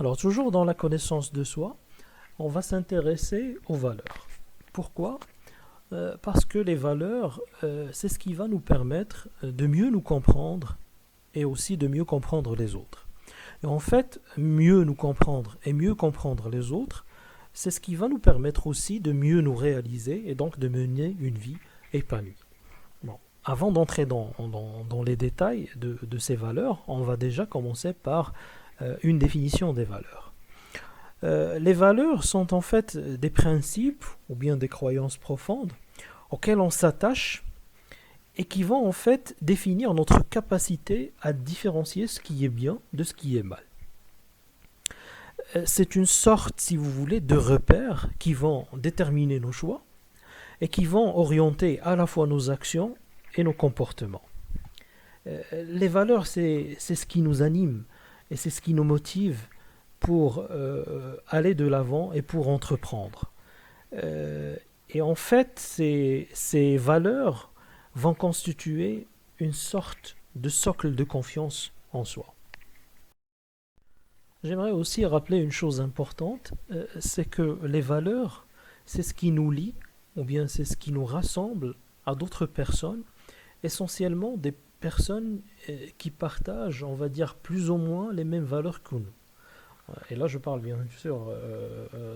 Alors, toujours dans la connaissance de soi, on va s'intéresser aux valeurs. Pourquoi? Parce que les valeurs, c'est ce qui va nous permettre de mieux nous comprendre et aussi de mieux comprendre les autres. Et en fait, mieux nous comprendre et mieux comprendre les autres, c'est ce qui va nous permettre aussi de mieux nous réaliser et donc de mener une vie épanouie. Bon. Avant d'entrer dans les détails de ces valeurs, on va déjà commencer par une définition des valeurs. Les valeurs sont en fait des principes ou bien des croyances profondes auxquelles on s'attache et qui vont en fait définir notre capacité à différencier ce qui est bien de ce qui est mal. C'est une sorte, si vous voulez, de repères qui vont déterminer nos choix et qui vont orienter à la fois nos actions et nos comportements. Les valeurs, c'est ce qui nous anime et c'est ce qui nous motive pour aller de l'avant et pour entreprendre. Et en fait, ces valeurs vont constituer une sorte de socle de confiance en soi. J'aimerais aussi rappeler une chose importante, c'est que les valeurs, c'est ce qui nous lie, ou bien c'est ce qui nous rassemble à d'autres personnes, essentiellement des personnes qui partagent, on va dire, plus ou moins les mêmes valeurs que nous. Et là, je parle bien sûr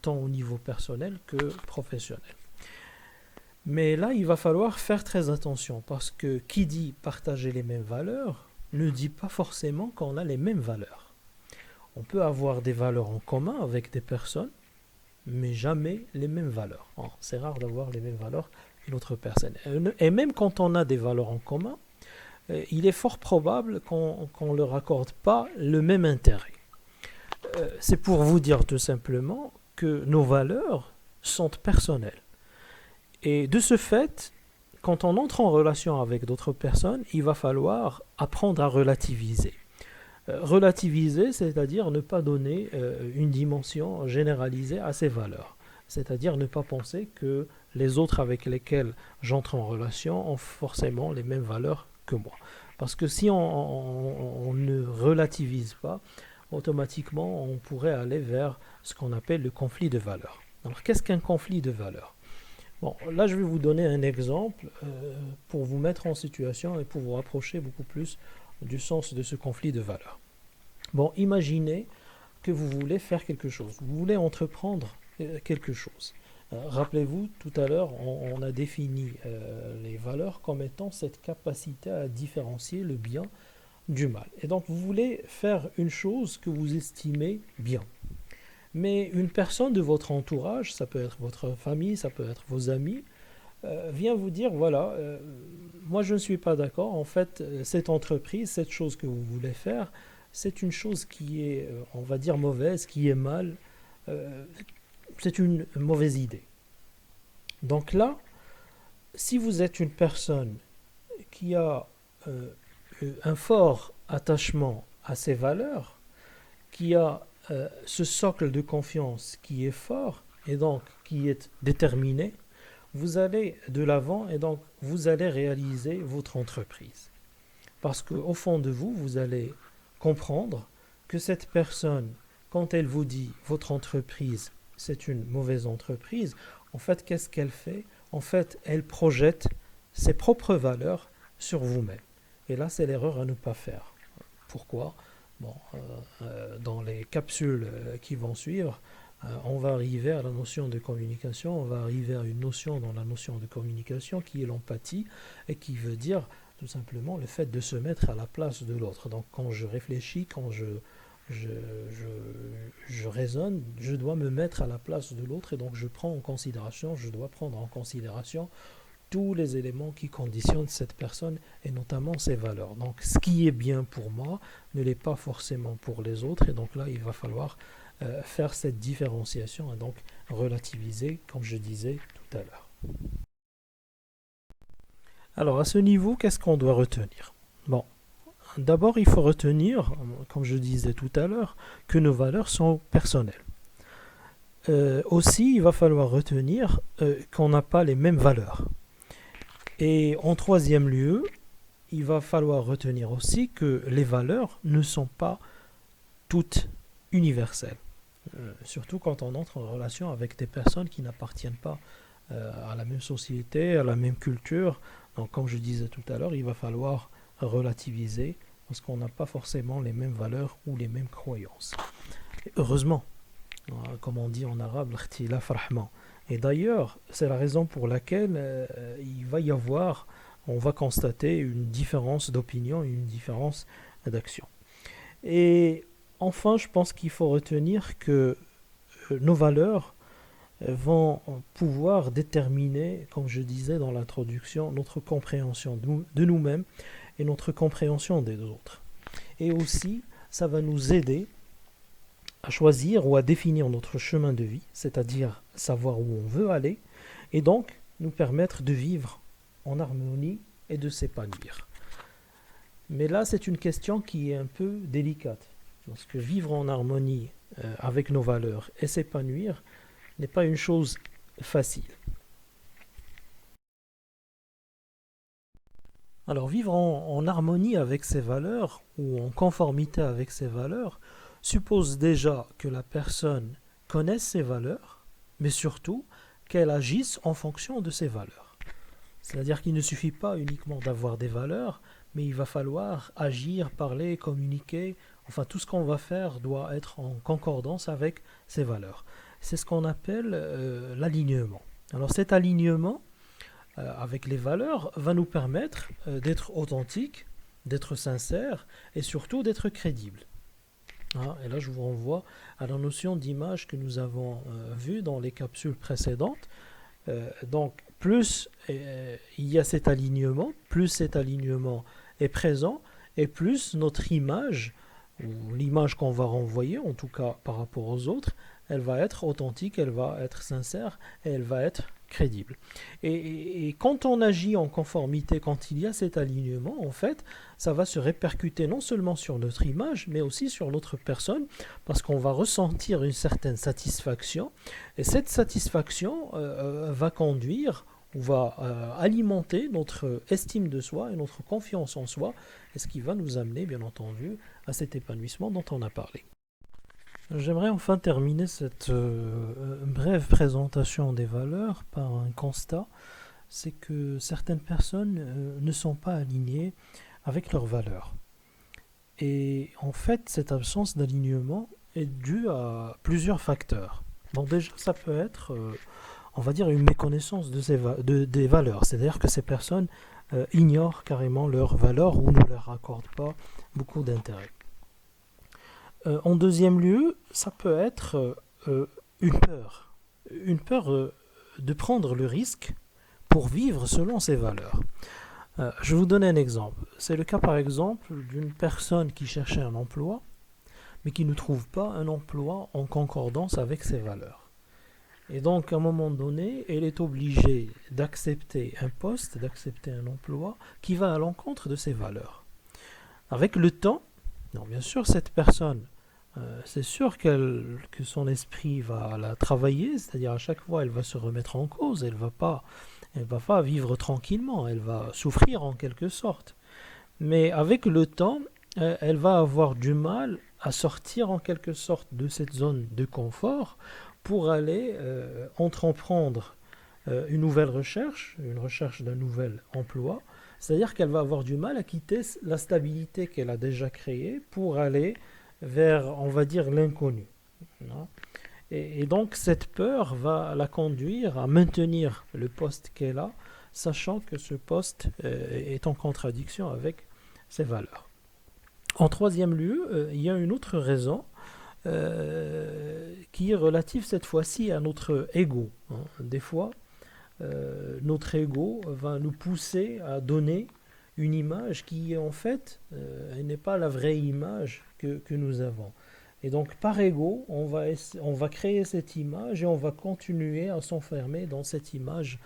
tant au niveau personnel que professionnel. Mais là, il va falloir faire très attention parce que qui dit partager les mêmes valeurs ne dit pas forcément qu'on a les mêmes valeurs. On peut avoir des valeurs en commun avec des personnes, mais jamais les mêmes valeurs. C'est rare d'avoir les mêmes valeurs qu'une autre personne. Et même quand on a des valeurs en commun, il est fort probable qu'on ne leur accorde pas le même intérêt. C'est pour vous dire tout simplement que nos valeurs sont personnelles. Et de ce fait, quand on entre en relation avec d'autres personnes, il va falloir apprendre à relativiser. Relativiser, c'est-à-dire ne pas donner une dimension généralisée à ces valeurs. C'est-à-dire ne pas penser que les autres avec lesquels j'entre en relation ont forcément les mêmes valeurs que moi. Parce que si on ne relativise pas, automatiquement on pourrait aller vers ce qu'on appelle le conflit de valeurs. Alors qu'est-ce qu'un conflit de valeurs? Bon, là je vais vous donner un exemple pour vous mettre en situation et pour vous rapprocher beaucoup plus du sens de ce conflit de valeurs. Bon, imaginez que vous voulez faire quelque chose, vous voulez entreprendre quelque chose. Rappelez-vous, tout à l'heure, on a défini les valeurs comme étant cette capacité à différencier le bien du mal. Et donc, vous voulez faire une chose que vous estimez bien. Mais une personne de votre entourage, ça peut être votre famille, ça peut être vos amis, vient vous dire, voilà, moi je ne suis pas d'accord, en fait, cette entreprise, cette chose que vous voulez faire, c'est une chose qui est, on va dire, mauvaise, qui est mal, c'est une mauvaise idée. Donc là, si vous êtes une personne qui a un fort attachement à ses valeurs, qui a ce socle de confiance qui est fort et donc qui est déterminé, vous allez de l'avant et donc vous allez réaliser votre entreprise. Parce qu'au fond de vous, vous allez comprendre que cette personne, quand elle vous dit votre entreprise, c'est une mauvaise entreprise, en fait, qu'est-ce qu'elle fait? En fait, elle projette ses propres valeurs sur vous-même. Et là, c'est l'erreur à ne pas faire. Pourquoi? Bon, dans les capsules qui vont suivre, on va arriver à la notion de communication, on va arriver à une notion dans la notion de communication qui est l'empathie et qui veut dire tout simplement le fait de se mettre à la place de l'autre. Donc quand je réfléchis, quand je raisonne, je dois me mettre à la place de l'autre et donc je dois prendre en considération tous les éléments qui conditionnent cette personne et notamment ses valeurs. Donc ce qui est bien pour moi ne l'est pas forcément pour les autres et donc là il va falloir faire cette différenciation et donc relativiser comme je disais tout à l'heure. Alors à ce niveau, qu'est-ce qu'on doit retenir? Bon, d'abord il faut retenir, comme je disais tout à l'heure, que nos valeurs sont personnelles. Aussi il va falloir retenir qu'on n'a pas les mêmes valeurs. Et en troisième lieu, il va falloir retenir aussi que les valeurs ne sont pas toutes universelle. Surtout quand on entre en relation avec des personnes qui n'appartiennent pas à la même société, à la même culture. Donc, comme je disais tout à l'heure, il va falloir relativiser parce qu'on n'a pas forcément les mêmes valeurs ou les mêmes croyances. Et heureusement, comme on dit en arabe, l'khtilaf rahma. Et d'ailleurs, c'est la raison pour laquelle il va y avoir, on va constater une différence d'opinion et une différence d'action. Et enfin, je pense qu'il faut retenir que nos valeurs vont pouvoir déterminer, comme je disais dans l'introduction, notre compréhension de nous-mêmes et notre compréhension des autres. Et aussi, ça va nous aider à choisir ou à définir notre chemin de vie, c'est-à-dire savoir où on veut aller, et donc nous permettre de vivre en harmonie et de s'épanouir. Mais là, c'est une question qui est un peu délicate, parce que vivre en harmonie avec nos valeurs et s'épanouir n'est pas une chose facile. Alors vivre en harmonie avec ses valeurs ou en conformité avec ses valeurs suppose déjà que la personne connaisse ses valeurs, mais surtout qu'elle agisse en fonction de ses valeurs. C'est-à-dire qu'il ne suffit pas uniquement d'avoir des valeurs, mais il va falloir agir, parler, communiquer. Enfin, tout ce qu'on va faire doit être en concordance avec ses valeurs. C'est ce qu'on appelle l'alignement. Alors cet alignement avec les valeurs va nous permettre d'être authentique, d'être sincère et surtout d'être crédible. Et là, je vous renvoie à la notion d'image que nous avons vue dans les capsules précédentes. Donc, plus il y a cet alignement, plus cet alignement est présent, et plus notre image, ou l'image qu'on va renvoyer, en tout cas par rapport aux autres, elle va être authentique, elle va être sincère, et elle va être crédible. Et quand on agit en conformité, quand il y a cet alignement, en fait, ça va se répercuter non seulement sur notre image, mais aussi sur l'autre personne, parce qu'on va ressentir une certaine satisfaction, et cette satisfaction va conduire, ou va alimenter notre estime de soi et notre confiance en soi, et ce qui va nous amener, bien entendu, à cet épanouissement dont on a parlé. J'aimerais enfin terminer cette brève présentation des valeurs par un constat, c'est que certaines personnes ne sont pas alignées avec leurs valeurs. Et en fait, cette absence d'alignement est due à plusieurs facteurs. Donc déjà, ça peut être, on va dire, une méconnaissance des valeurs, c'est-à-dire que ces personnes ignorent carrément leurs valeurs ou ne leur accordent pas beaucoup d'intérêt. En deuxième lieu, ça peut être une peur de prendre le risque pour vivre selon ses valeurs. Je vais vous donner un exemple. C'est le cas par exemple d'une personne qui cherchait un emploi, mais qui ne trouve pas un emploi en concordance avec ses valeurs. Et donc à un moment donné, elle est obligée d'accepter un poste, d'accepter un emploi qui va à l'encontre de ses valeurs. Avec le temps, bien sûr, cette personne, c'est sûr que son esprit va la travailler, c'est-à-dire à chaque fois elle va se remettre en cause, elle va pas vivre tranquillement, elle va souffrir en quelque sorte. Mais avec le temps, elle va avoir du mal à sortir en quelque sorte de cette zone de confort pour aller entreprendre une nouvelle recherche, une recherche d'un nouvel emploi. C'est-à-dire qu'elle va avoir du mal à quitter la stabilité qu'elle a déjà créée pour aller vers, on va dire, l'inconnu. Et donc cette peur va la conduire à maintenir le poste qu'elle a, sachant que ce poste est en contradiction avec ses valeurs. En troisième lieu, il y a une autre raison qui est relative cette fois-ci à notre ego. Des fois, notre ego va nous pousser à donner une image qui en fait n'est pas la vraie image que nous avons. Et donc par ego, on va créer cette image et on va continuer à s'enfermer dans cette image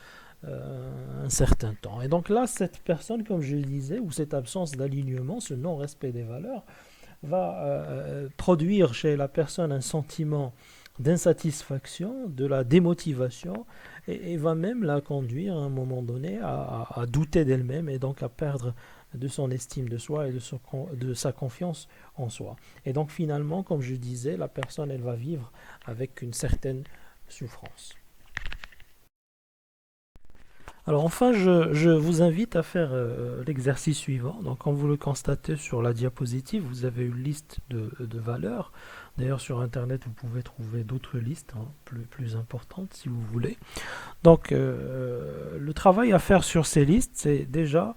un certain temps. Et donc là, cette personne, comme je le disais, ou cette absence d'alignement, ce non-respect des valeurs, va produire chez la personne un sentiment d'insatisfaction, de la démotivation, et va même la conduire à un moment donné à douter d'elle-même et donc à perdre de son estime de soi et de sa confiance en soi. Et donc finalement, comme je disais, la personne, elle va vivre avec une certaine souffrance. Alors enfin, je vous invite à faire l'exercice suivant. Donc comme vous le constatez sur la diapositive, vous avez une liste de valeurs. D'ailleurs sur Internet, vous pouvez trouver d'autres listes plus importantes si vous voulez. Donc le travail à faire sur ces listes, c'est déjà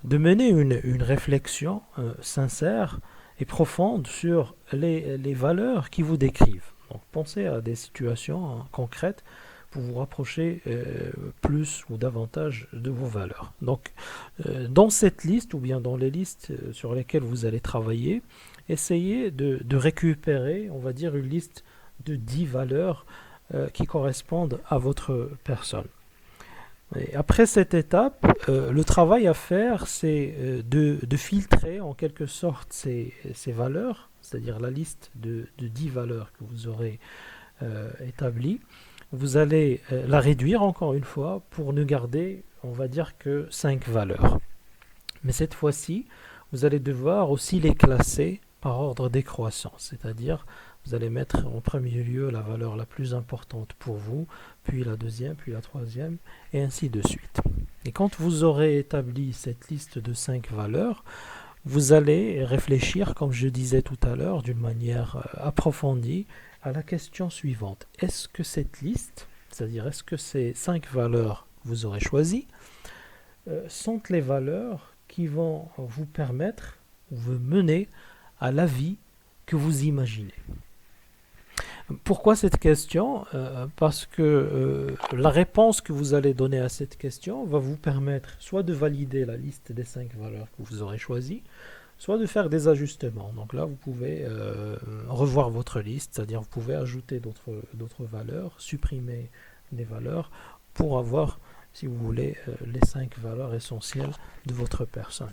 de mener une réflexion sincère et profonde sur les valeurs qui vous décrivent. Donc pensez à des situations concrètes pour vous rapprocher plus ou davantage de vos valeurs. Donc, dans cette liste ou bien dans les listes sur lesquelles vous allez travailler, essayez de récupérer, on va dire, une liste de 10 valeurs qui correspondent à votre personne. Et après cette étape, le travail à faire, c'est de filtrer en quelque sorte ces valeurs, c'est-à-dire la liste de 10 valeurs que vous aurez établies. Vous allez la réduire encore une fois pour ne garder, on va dire, que 5 valeurs. Mais cette fois-ci, vous allez devoir aussi les classer par ordre décroissance, c'est-à-dire vous allez mettre en premier lieu la valeur la plus importante pour vous, puis la deuxième, puis la troisième, et ainsi de suite. Et quand vous aurez établi cette liste de 5 valeurs, vous allez réfléchir, comme je disais tout à l'heure, d'une manière approfondie, à la question suivante. Est-ce que cette liste, c'est-à-dire est-ce que ces 5 valeurs que vous aurez choisies, sont les valeurs qui vont vous permettre ou vous mener à la vie que vous imaginez? Pourquoi cette question? Parce que la réponse que vous allez donner à cette question va vous permettre soit de valider la liste des 5 valeurs que vous aurez choisies, soit de faire des ajustements. Donc là, vous pouvez revoir votre liste, c'est-à-dire vous pouvez ajouter d'autres valeurs, supprimer des valeurs pour avoir, si vous voulez, les 5 valeurs essentielles de votre personne.